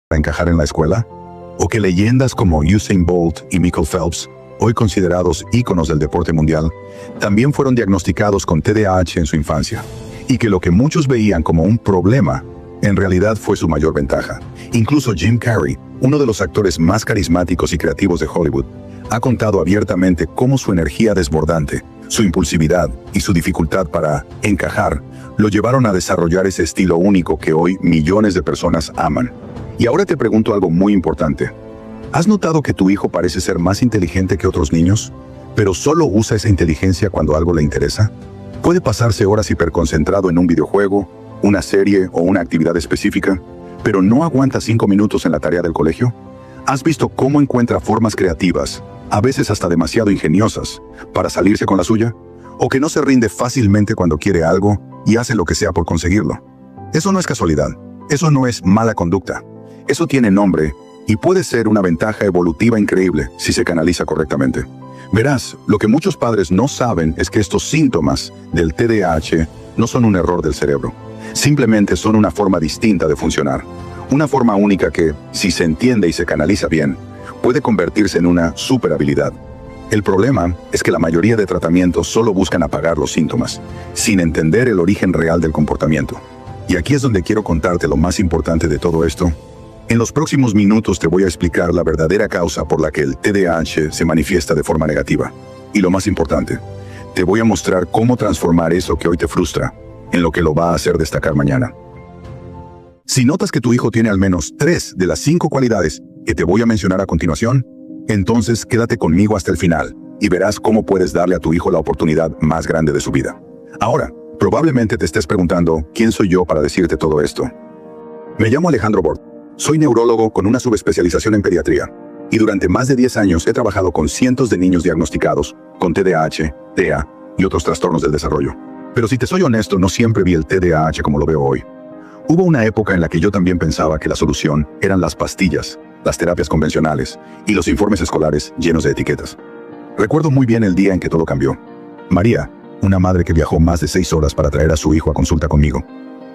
para encajar en la escuela? ¿O que leyendas como Usain Bolt y Michael Phelps, hoy considerados íconos del deporte mundial, también fueron diagnosticados con TDAH en su infancia? Y que lo que muchos veían como un problema, en realidad fue su mayor ventaja. Incluso Jim Carrey, uno de los actores más carismáticos y creativos de Hollywood, ha contado abiertamente cómo su energía desbordante, su impulsividad y su dificultad para encajar lo llevaron a desarrollar ese estilo único que hoy millones de personas aman. Y ahora te pregunto algo muy importante. ¿Has notado que tu hijo parece ser más inteligente que otros niños, pero solo usa esa inteligencia cuando algo le interesa? ¿Puede pasarse horas hiperconcentrado en un videojuego, una serie o una actividad específica, pero no aguanta 5 minutos en la tarea del colegio? ¿Has visto cómo encuentra formas creativas, a veces hasta demasiado ingeniosas, para salirse con la suya? ¿O que no se rinde fácilmente cuando quiere algo y hace lo que sea por conseguirlo? Eso no es casualidad. Eso no es mala conducta. Eso tiene nombre y puede ser una ventaja evolutiva increíble si se canaliza correctamente. Verás, lo que muchos padres no saben es que estos síntomas del TDAH no son un error del cerebro. Simplemente son una forma distinta de funcionar. Una forma única que, si se entiende y se canaliza bien, puede convertirse en una superhabilidad. El problema es que la mayoría de tratamientos solo buscan apagar los síntomas, sin entender el origen real del comportamiento. Y aquí es donde quiero contarte lo más importante de todo esto. En los próximos minutos te voy a explicar la verdadera causa por la que el TDAH se manifiesta de forma negativa. Y lo más importante, te voy a mostrar cómo transformar eso que hoy te frustra en lo que lo va a hacer destacar mañana. Si notas que tu hijo tiene al menos 3 de las 5 cualidades que te voy a mencionar a continuación, entonces quédate conmigo hasta el final y verás cómo puedes darle a tu hijo la oportunidad más grande de su vida. Ahora, probablemente te estés preguntando, ¿quién soy yo para decirte todo esto? Me llamo Alejandro Bort. Soy neurólogo con una subespecialización en pediatría, y durante más de 10 años he trabajado con cientos de niños diagnosticados con TDAH, TEA y otros trastornos del desarrollo. Pero si te soy honesto, no siempre vi el TDAH como lo veo hoy. Hubo una época en la que yo también pensaba que la solución eran las pastillas, las terapias convencionales y los informes escolares llenos de etiquetas. Recuerdo muy bien el día en que todo cambió. María, una madre que viajó más de 6 horas para traer a su hijo a consulta conmigo,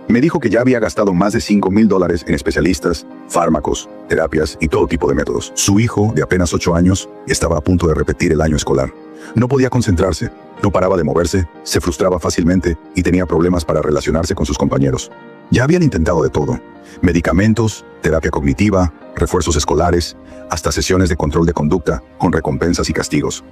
me dijo que ya había gastado más de $5,000 en especialistas, fármacos, terapias y todo tipo de métodos. Su hijo, de apenas 8 años, estaba a punto de repetir el año escolar. No podía concentrarse, no paraba de moverse, se frustraba fácilmente y tenía problemas para relacionarse con sus compañeros. Ya habían intentado de todo: medicamentos, terapia cognitiva, refuerzos escolares, hasta sesiones de control de conducta con recompensas y castigos.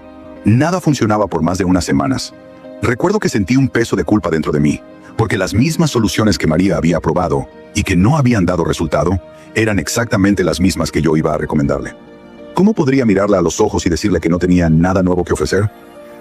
Nada funcionaba por más de unas semanas. Recuerdo que sentí un peso de culpa dentro de mí, porque las mismas soluciones que María había probado y que no habían dado resultado eran exactamente las mismas que yo iba a recomendarle. ¿Cómo podría mirarla a los ojos y decirle que no tenía nada nuevo que ofrecer?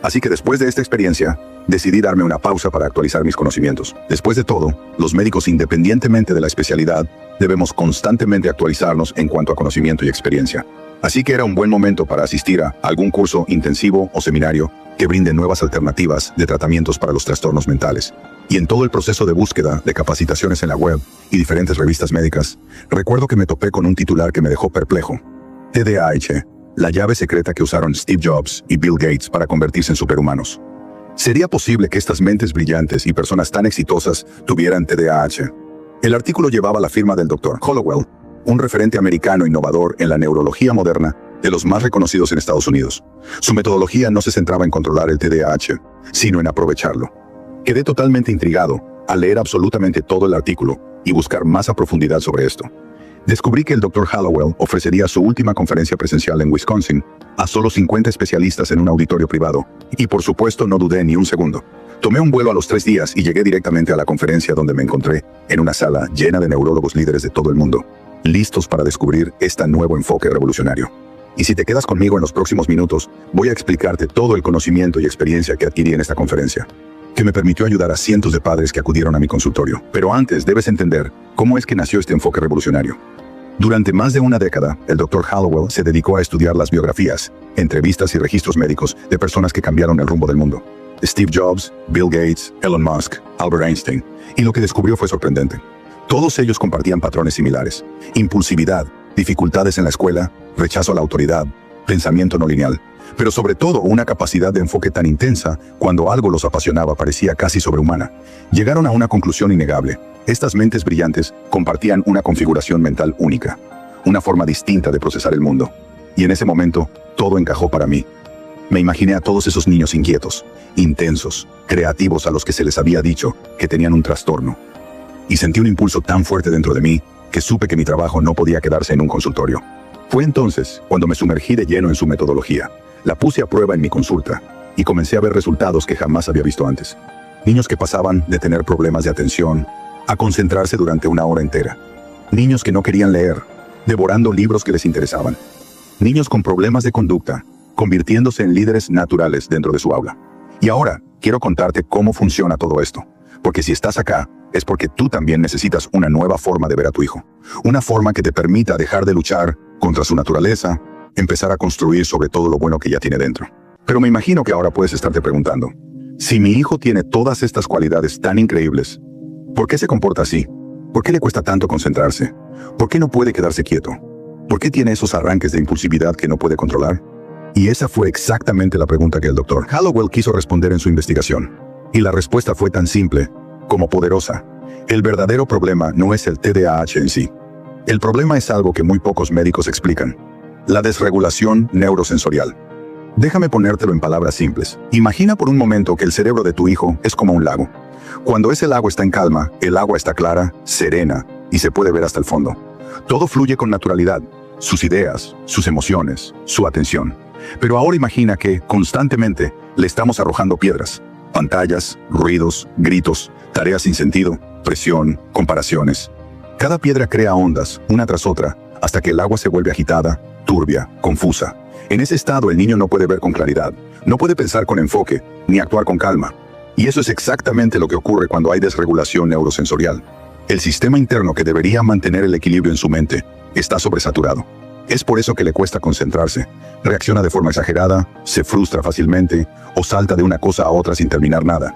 Así que después de esta experiencia, decidí darme una pausa para actualizar mis conocimientos. Después de todo, los médicos, independientemente de la especialidad, debemos constantemente actualizarnos en cuanto a conocimiento y experiencia. Así que era un buen momento para asistir a algún curso intensivo o seminario que brinde nuevas alternativas de tratamientos para los trastornos mentales. Y en todo el proceso de búsqueda de capacitaciones en la web y diferentes revistas médicas, recuerdo que me topé con un titular que me dejó perplejo: TDAH, la llave secreta que usaron Steve Jobs y Bill Gates para convertirse en superhumanos. ¿Sería posible que estas mentes brillantes y personas tan exitosas tuvieran TDAH? El artículo llevaba la firma del Dr. Hallowell, un referente americano innovador en la neurología moderna, de los más reconocidos en Estados Unidos. Su metodología no se centraba en controlar el TDAH, sino en aprovecharlo. Quedé totalmente intrigado al leer absolutamente todo el artículo y buscar más a profundidad sobre esto. Descubrí que el Dr. Hallowell ofrecería su última conferencia presencial en Wisconsin a solo 50 especialistas en un auditorio privado, y por supuesto no dudé ni un segundo. Tomé un vuelo a los 3 días y llegué directamente a la conferencia, donde me encontré en una sala llena de neurólogos líderes de todo el mundo, listos para descubrir este nuevo enfoque revolucionario. Y si te quedas conmigo en los próximos minutos, voy a explicarte todo el conocimiento y experiencia que adquirí en esta conferencia, que me permitió ayudar a cientos de padres que acudieron a mi consultorio. Pero antes debes entender cómo es que nació este enfoque revolucionario. Durante más de una década, el Dr. Hallowell se dedicó a estudiar las biografías, entrevistas y registros médicos de personas que cambiaron el rumbo del mundo: Steve Jobs, Bill Gates, Elon Musk, Albert Einstein. Y lo que descubrió fue sorprendente. Todos ellos compartían patrones similares: impulsividad, dificultades en la escuela, rechazo a la autoridad, pensamiento no lineal, pero sobre todo una capacidad de enfoque tan intensa cuando algo los apasionaba parecía casi sobrehumana. Llegaron a una conclusión innegable: estas mentes brillantes compartían una configuración mental única, una forma distinta de procesar el mundo. Y en ese momento, todo encajó para mí. Me imaginé a todos esos niños inquietos, intensos, creativos a los que se les había dicho que tenían un trastorno. Y sentí un impulso tan fuerte dentro de mí que supe que mi trabajo no podía quedarse en un consultorio. Fue entonces cuando me sumergí de lleno en su metodología, la puse a prueba en mi consulta y comencé a ver resultados que jamás había visto antes. Niños que pasaban de tener problemas de atención a concentrarse durante una hora entera. Niños que no querían leer, devorando libros que les interesaban. Niños con problemas de conducta, convirtiéndose en líderes naturales dentro de su aula. Y ahora, quiero contarte cómo funciona todo esto. Porque si estás acá, es porque tú también necesitas una nueva forma de ver a tu hijo. Una forma que te permita dejar de luchar contra su naturaleza, empezar a construir sobre todo lo bueno que ya tiene dentro. Pero me imagino que ahora puedes estarte preguntando, si mi hijo tiene todas estas cualidades tan increíbles, ¿por qué se comporta así? ¿Por qué le cuesta tanto concentrarse? ¿Por qué no puede quedarse quieto? ¿Por qué tiene esos arranques de impulsividad que no puede controlar? Y esa fue exactamente la pregunta que el Dr. Hallowell quiso responder en su investigación. Y la respuesta fue tan simple como poderosa. El verdadero problema no es el TDAH en sí. El problema es algo que muy pocos médicos explican: la desregulación neurosensorial. Déjame ponértelo en palabras simples. Imagina por un momento que el cerebro de tu hijo es como un lago. Cuando ese lago está en calma, el agua está clara, serena y se puede ver hasta el fondo. Todo fluye con naturalidad, sus ideas, sus emociones, su atención. Pero ahora imagina que, constantemente, le estamos arrojando piedras, pantallas, ruidos, gritos, tareas sin sentido, presión, comparaciones. Cada piedra crea ondas, una tras otra, hasta que el agua se vuelve agitada, turbia, confusa. En ese estado el niño no puede ver con claridad, no puede pensar con enfoque, ni actuar con calma. Y eso es exactamente lo que ocurre cuando hay desregulación neurosensorial. El sistema interno que debería mantener el equilibrio en su mente está sobresaturado. Es por eso que le cuesta concentrarse, reacciona de forma exagerada, se frustra fácilmente o salta de una cosa a otra sin terminar nada.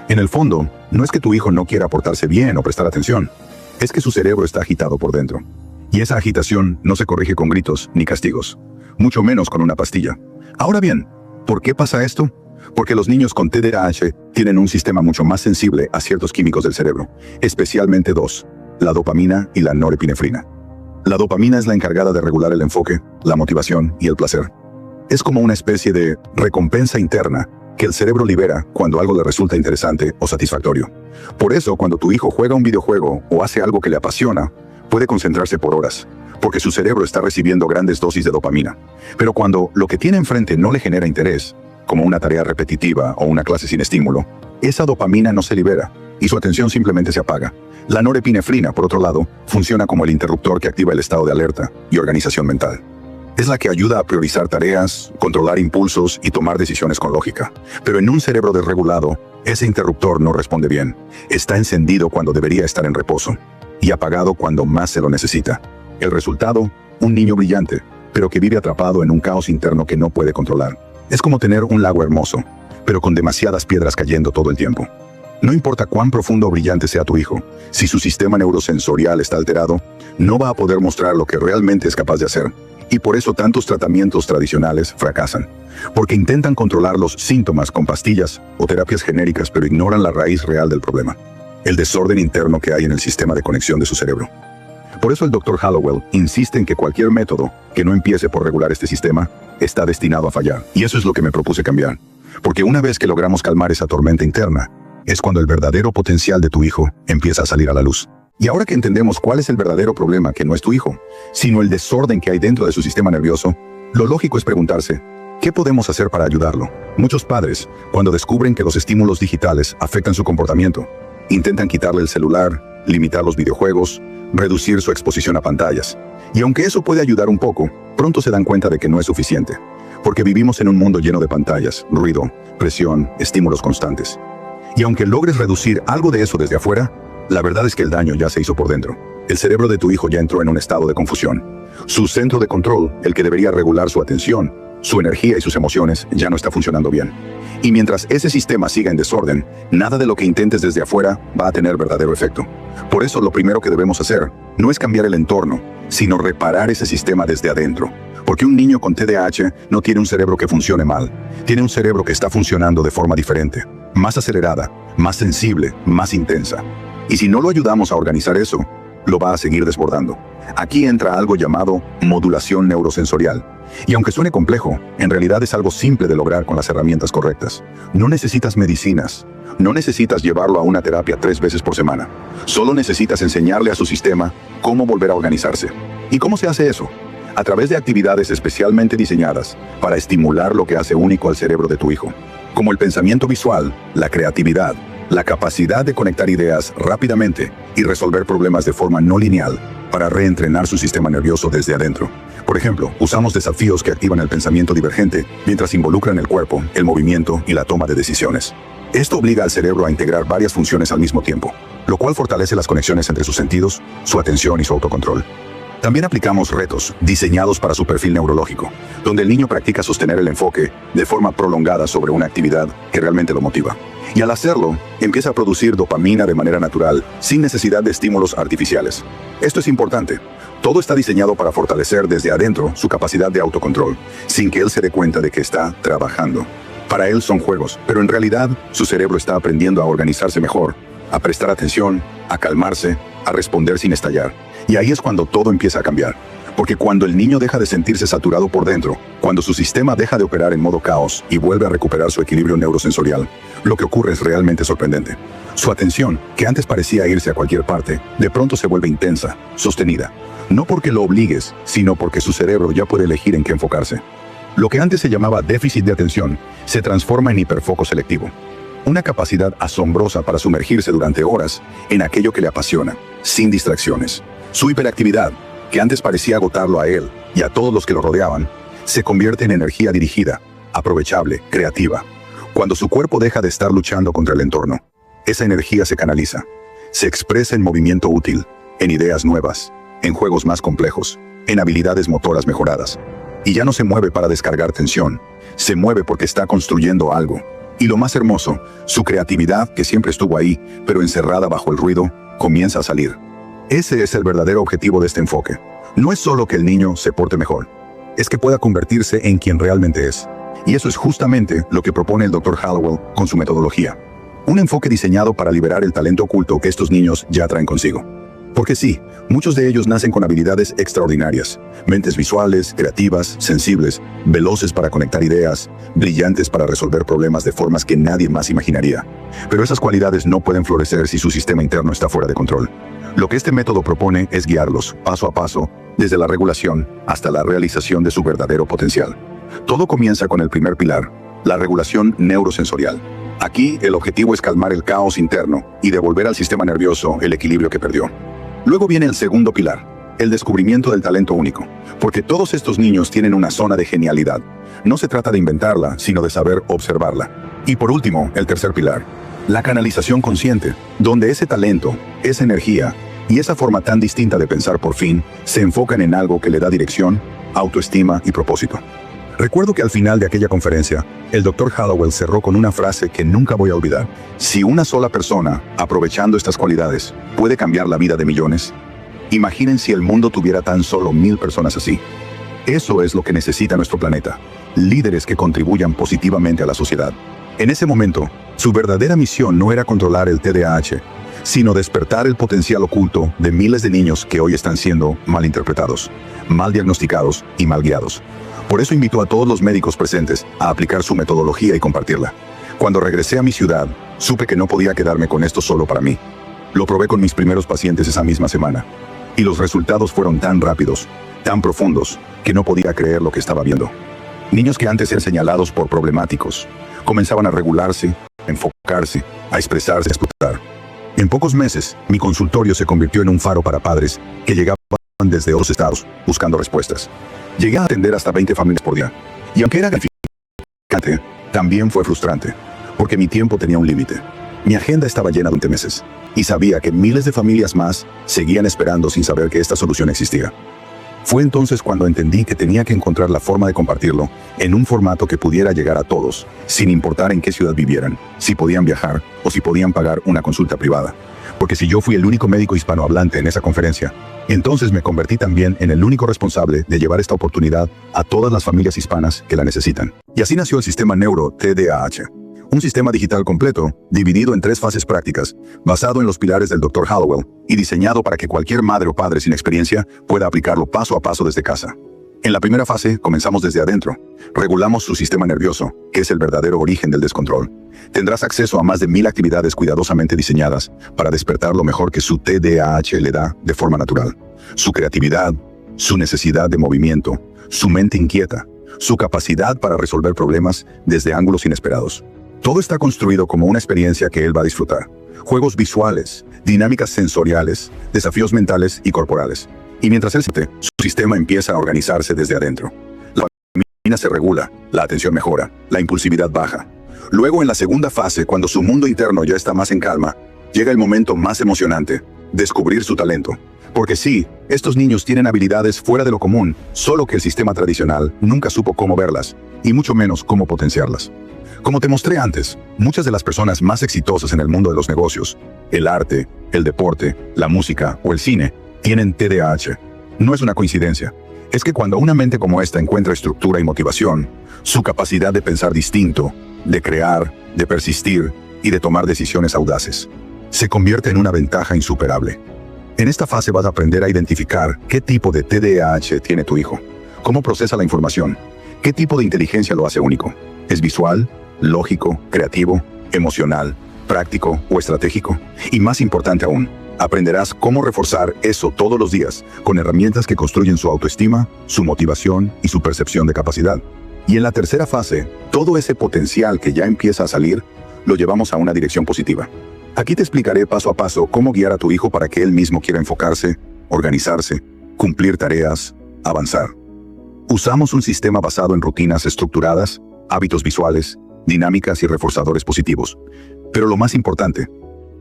En el fondo, no es que tu hijo no quiera portarse bien o prestar atención, es que su cerebro está agitado por dentro. Y esa agitación no se corrige con gritos ni castigos, mucho menos con una pastilla. Ahora bien, ¿por qué pasa esto? Porque los niños con TDAH tienen un sistema mucho más sensible a ciertos químicos del cerebro, especialmente dos: la dopamina y la norepinefrina. La dopamina es la encargada de regular el enfoque, la motivación y el placer. Es como una especie de recompensa interna que el cerebro libera cuando algo le resulta interesante o satisfactorio. Por eso, cuando tu hijo juega un videojuego o hace algo que le apasiona, puede concentrarse por horas, porque su cerebro está recibiendo grandes dosis de dopamina. Pero cuando lo que tiene enfrente no le genera interés, como una tarea repetitiva o una clase sin estímulo, esa dopamina no se libera y su atención simplemente se apaga. La norepinefrina, por otro lado, funciona como el interruptor que activa el estado de alerta y organización mental. Es la que ayuda a priorizar tareas, controlar impulsos y tomar decisiones con lógica. Pero en un cerebro desregulado, ese interruptor no responde bien. Está encendido cuando debería estar en reposo y apagado cuando más se lo necesita. El resultado: un niño brillante, pero que vive atrapado en un caos interno que no puede controlar. Es como tener un lago hermoso, pero con demasiadas piedras cayendo todo el tiempo. No importa cuán profundo o brillante sea tu hijo, si su sistema neurosensorial está alterado, no va a poder mostrar lo que realmente es capaz de hacer. Y por eso tantos tratamientos tradicionales fracasan, porque intentan controlar los síntomas con pastillas o terapias genéricas, pero ignoran la raíz real del problema: el desorden interno que hay en el sistema de conexión de su cerebro. Por eso el Dr. Hallowell insiste en que cualquier método que no empiece por regular este sistema está destinado a fallar. Y eso es lo que me propuse cambiar. Porque una vez que logramos calmar esa tormenta interna, es cuando el verdadero potencial de tu hijo empieza a salir a la luz. Y ahora que entendemos cuál es el verdadero problema, que no es tu hijo, sino el desorden que hay dentro de su sistema nervioso, lo lógico es preguntarse, ¿qué podemos hacer para ayudarlo? Muchos padres, cuando descubren que los estímulos digitales afectan su comportamiento, intentan quitarle el celular, limitar los videojuegos, reducir su exposición a pantallas. Y aunque eso puede ayudar un poco, pronto se dan cuenta de que no es suficiente, porque vivimos en un mundo lleno de pantallas, ruido, presión, estímulos constantes. Y aunque logres reducir algo de eso desde afuera, la verdad es que el daño ya se hizo por dentro. El cerebro de tu hijo ya entró en un estado de confusión. Su centro de control, el que debería regular su atención, su energía y sus emociones, ya no está funcionando bien. Y mientras ese sistema siga en desorden, nada de lo que intentes desde afuera va a tener verdadero efecto. Por eso lo primero que debemos hacer no es cambiar el entorno, sino reparar ese sistema desde adentro. Porque un niño con TDAH no tiene un cerebro que funcione mal. Tiene un cerebro que está funcionando de forma diferente, más acelerada, más sensible, más intensa. Y si no lo ayudamos a organizar eso, lo va a seguir desbordando. Aquí entra algo llamado modulación neurosensorial. Y aunque suene complejo, en realidad es algo simple de lograr con las herramientas correctas. No necesitas medicinas. No necesitas llevarlo a una terapia 3 veces por semana. Solo necesitas enseñarle a su sistema cómo volver a organizarse. ¿Y cómo se hace eso? A través de actividades especialmente diseñadas para estimular lo que hace único al cerebro de tu hijo, como el pensamiento visual, la creatividad, la capacidad de conectar ideas rápidamente y resolver problemas de forma no lineal para reentrenar su sistema nervioso desde adentro. Por ejemplo, usamos desafíos que activan el pensamiento divergente mientras involucran el cuerpo, el movimiento y la toma de decisiones. Esto obliga al cerebro a integrar varias funciones al mismo tiempo, lo cual fortalece las conexiones entre sus sentidos, su atención y su autocontrol. También aplicamos retos diseñados para su perfil neurológico, donde el niño practica sostener el enfoque de forma prolongada sobre una actividad que realmente lo motiva. Y al hacerlo, empieza a producir dopamina de manera natural, sin necesidad de estímulos artificiales. Esto es importante. Todo está diseñado para fortalecer desde adentro su capacidad de autocontrol, sin que él se dé cuenta de que está trabajando. Para él son juegos, pero en realidad su cerebro está aprendiendo a organizarse mejor, a prestar atención, a calmarse, a responder sin estallar. Y ahí es cuando todo empieza a cambiar. Porque cuando el niño deja de sentirse saturado por dentro, cuando su sistema deja de operar en modo caos y vuelve a recuperar su equilibrio neurosensorial, lo que ocurre es realmente sorprendente. Su atención, que antes parecía irse a cualquier parte, de pronto se vuelve intensa, sostenida. No porque lo obligues, sino porque su cerebro ya puede elegir en qué enfocarse. Lo que antes se llamaba déficit de atención, se transforma en hiperfoco selectivo. Una capacidad asombrosa para sumergirse durante horas en aquello que le apasiona, sin distracciones. Su hiperactividad, que antes parecía agotarlo a él y a todos los que lo rodeaban, se convierte en energía dirigida, aprovechable, creativa. Cuando su cuerpo deja de estar luchando contra el entorno, esa energía se canaliza, se expresa en movimiento útil, en ideas nuevas, en juegos más complejos, en habilidades motoras mejoradas. Y ya no se mueve para descargar tensión, se mueve porque está construyendo algo. Y lo más hermoso, su creatividad, que siempre estuvo ahí, pero encerrada bajo el ruido, comienza a salir. Ese es el verdadero objetivo de este enfoque. No es solo que el niño se porte mejor, es que pueda convertirse en quien realmente es. Y eso es justamente lo que propone el Dr. Hallowell con su metodología. Un enfoque diseñado para liberar el talento oculto que estos niños ya traen consigo. Porque sí, muchos de ellos nacen con habilidades extraordinarias, mentes visuales, creativas, sensibles, veloces para conectar ideas, brillantes para resolver problemas de formas que nadie más imaginaría. Pero esas cualidades no pueden florecer si su sistema interno está fuera de control. Lo que este método propone es guiarlos, paso a paso, desde la regulación hasta la realización de su verdadero potencial. Todo comienza con el primer pilar, la regulación neurosensorial. Aquí el objetivo es calmar el caos interno y devolver al sistema nervioso el equilibrio que perdió. Luego viene el segundo pilar, el descubrimiento del talento único, porque todos estos niños tienen una zona de genialidad. No se trata de inventarla, sino de saber observarla. Y por último, el tercer pilar, la canalización consciente, donde ese talento, esa energía y esa forma tan distinta de pensar por fin se enfocan en algo que le da dirección, autoestima y propósito. Recuerdo que al final de aquella conferencia, el Dr. Hallowell cerró con una frase que nunca voy a olvidar. Si una sola persona, aprovechando estas cualidades, puede cambiar la vida de millones, imaginen si el mundo tuviera tan solo 1000 personas así. Eso es lo que necesita nuestro planeta. Líderes que contribuyan positivamente a la sociedad. En ese momento, su verdadera misión no era controlar el TDAH, sino despertar el potencial oculto de miles de niños que hoy están siendo mal interpretados, mal diagnosticados y mal guiados. Por eso invitó a todos los médicos presentes a aplicar su metodología y compartirla. Cuando regresé a mi ciudad, supe que no podía quedarme con esto solo para mí. Lo probé con mis primeros pacientes esa misma semana. Y los resultados fueron tan rápidos, tan profundos, que no podía creer lo que estaba viendo. Niños que antes eran señalados por problemáticos, comenzaban a regularse, a enfocarse, a expresarse, a explotar. En pocos meses, mi consultorio se convirtió en un faro para padres que llegaban desde otros estados, buscando respuestas. Llegué a atender hasta 20 familias por día. Y aunque era gratificante, también fue frustrante, porque mi tiempo tenía un límite. Mi agenda estaba llena durante meses, y sabía que miles de familias más seguían esperando sin saber que esta solución existía. Fue entonces cuando entendí que tenía que encontrar la forma de compartirlo en un formato que pudiera llegar a todos, sin importar en qué ciudad vivieran, si podían viajar o si podían pagar una consulta privada. Porque si yo fui el único médico hispanohablante en esa conferencia, entonces me convertí también en el único responsable de llevar esta oportunidad a todas las familias hispanas que la necesitan. Y así nació el sistema Neuro TDAH, Un sistema digital completo, dividido en 3 fases prácticas, basado en los pilares del Dr. Hallowell y diseñado para que cualquier madre o padre sin experiencia pueda aplicarlo paso a paso desde casa. En la primera fase, comenzamos desde adentro. Regulamos su sistema nervioso, que es el verdadero origen del descontrol. Tendrás acceso a más de 1000 actividades cuidadosamente diseñadas para despertar lo mejor que su TDAH le da de forma natural. Su creatividad, su necesidad de movimiento, su mente inquieta, su capacidad para resolver problemas desde ángulos inesperados. Todo está construido como una experiencia que él va a disfrutar. Juegos visuales, dinámicas sensoriales, desafíos mentales y corporales. Y mientras él siente, su sistema empieza a organizarse desde adentro. La dopamina se regula, la atención mejora, la impulsividad baja. Luego, en la segunda fase, cuando su mundo interno ya está más en calma, llega el momento más emocionante: descubrir su talento. Porque sí, estos niños tienen habilidades fuera de lo común, solo que el sistema tradicional nunca supo cómo verlas, y mucho menos cómo potenciarlas. Como te mostré antes, muchas de las personas más exitosas en el mundo de los negocios, el arte, el deporte, la música o el cine, tienen TDAH. No es una coincidencia. Es que cuando una mente como esta encuentra estructura y motivación, su capacidad de pensar distinto, de crear, de persistir y de tomar decisiones audaces, se convierte en una ventaja insuperable. En esta fase vas a aprender a identificar qué tipo de TDAH tiene tu hijo, cómo procesa la información, qué tipo de inteligencia lo hace único. ¿Es visual, lógico, creativo, emocional, práctico o estratégico? Y más importante aún, aprenderás cómo reforzar eso todos los días con herramientas que construyen su autoestima, su motivación y su percepción de capacidad. Y en la tercera fase, todo ese potencial que ya empieza a salir, lo llevamos a una dirección positiva. Aquí te explicaré paso a paso cómo guiar a tu hijo para que él mismo quiera enfocarse, organizarse, cumplir tareas, avanzar. Usamos un sistema basado en rutinas estructuradas, hábitos visuales, dinámicas y reforzadores positivos. Pero lo más importante,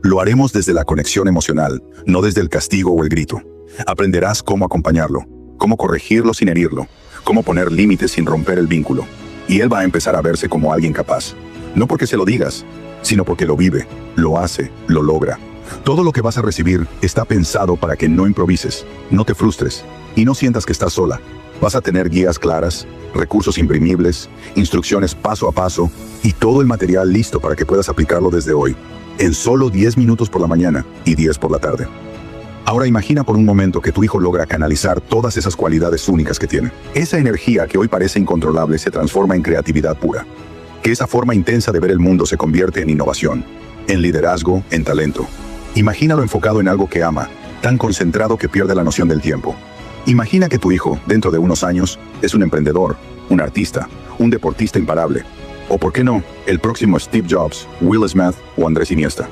lo haremos desde la conexión emocional, no desde el castigo o el grito. Aprenderás cómo acompañarlo, cómo corregirlo sin herirlo, cómo poner límites sin romper el vínculo. Y él va a empezar a verse como alguien capaz. No porque se lo digas, sino porque lo vive, lo hace, lo logra. Todo lo que vas a recibir está pensado para que no improvises, no te frustres y no sientas que estás sola. Vas a tener guías claras, recursos imprimibles, instrucciones paso a paso y todo el material listo para que puedas aplicarlo desde hoy, en solo 10 minutos por la mañana y 10 por la tarde. Ahora imagina por un momento que tu hijo logra canalizar todas esas cualidades únicas que tiene. Esa energía que hoy parece incontrolable se transforma en creatividad pura. Que esa forma intensa de ver el mundo se convierte en innovación, en liderazgo, en talento. Imagínalo enfocado en algo que ama, tan concentrado que pierde la noción del tiempo. Imagina que tu hijo, dentro de unos años, es un emprendedor, un artista, un deportista imparable. O, ¿por qué no?, el próximo Steve Jobs, Will Smith o Andrés Iniesta.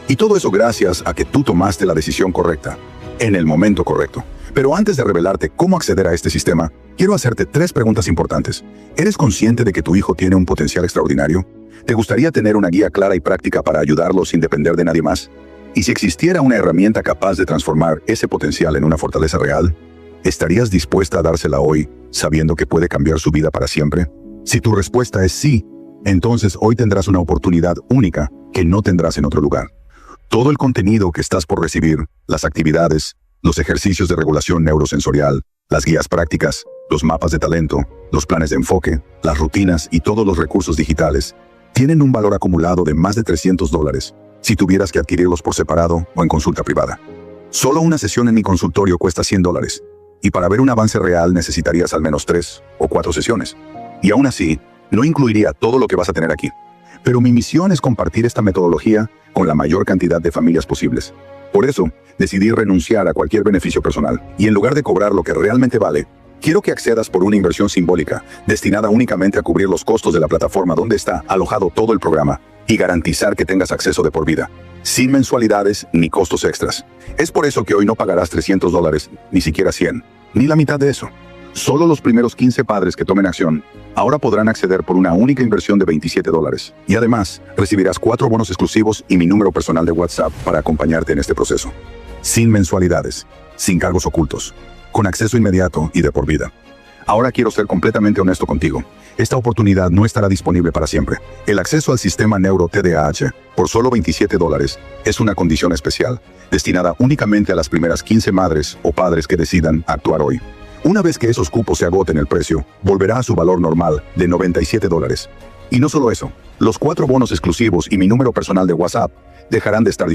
Y todo eso gracias a que tú tomaste la decisión correcta, en el momento correcto. Pero antes de revelarte cómo acceder a este sistema, quiero hacerte 3 preguntas importantes. ¿Eres consciente de que tu hijo tiene un potencial extraordinario? ¿Te gustaría tener una guía clara y práctica para ayudarlo sin depender de nadie más? Y si existiera una herramienta capaz de transformar ese potencial en una fortaleza real, ¿estarías dispuesta a dársela hoy, sabiendo que puede cambiar su vida para siempre? Si tu respuesta es sí, entonces hoy tendrás una oportunidad única que no tendrás en otro lugar. Todo el contenido que estás por recibir, las actividades, los ejercicios de regulación neurosensorial, las guías prácticas, los mapas de talento, los planes de enfoque, las rutinas y todos los recursos digitales, tienen un valor acumulado de más de $300 si tuvieras que adquirirlos por separado o en consulta privada. Solo una sesión en mi consultorio cuesta $100. Y para ver un avance real necesitarías al menos 3 o 4 sesiones. Y aún así, no incluiría todo lo que vas a tener aquí. Pero mi misión es compartir esta metodología con la mayor cantidad de familias posibles. Por eso, decidí renunciar a cualquier beneficio personal. Y en lugar de cobrar lo que realmente vale, quiero que accedas por una inversión simbólica, destinada únicamente a cubrir los costos de la plataforma donde está alojado todo el programa, y garantizar que tengas acceso de por vida, sin mensualidades ni costos extras. Es por eso que hoy no pagarás $300, ni siquiera 100, ni la mitad de eso. Solo los primeros 15 padres que tomen acción ahora podrán acceder por una única inversión de $27. Y además, recibirás 4 bonos exclusivos y mi número personal de WhatsApp para acompañarte en este proceso. Sin mensualidades, sin cargos ocultos, con acceso inmediato y de por vida. Ahora quiero ser completamente honesto contigo. Esta oportunidad no estará disponible para siempre. El acceso al sistema Neuro TDAH por solo $27 es una condición especial, destinada únicamente a las primeras 15 madres o padres que decidan actuar hoy. Una vez que esos cupos se agoten, el precio volverá a su valor normal de $97. Y no solo eso, los 4 bonos exclusivos y mi número personal de WhatsApp dejarán de estar disponibles.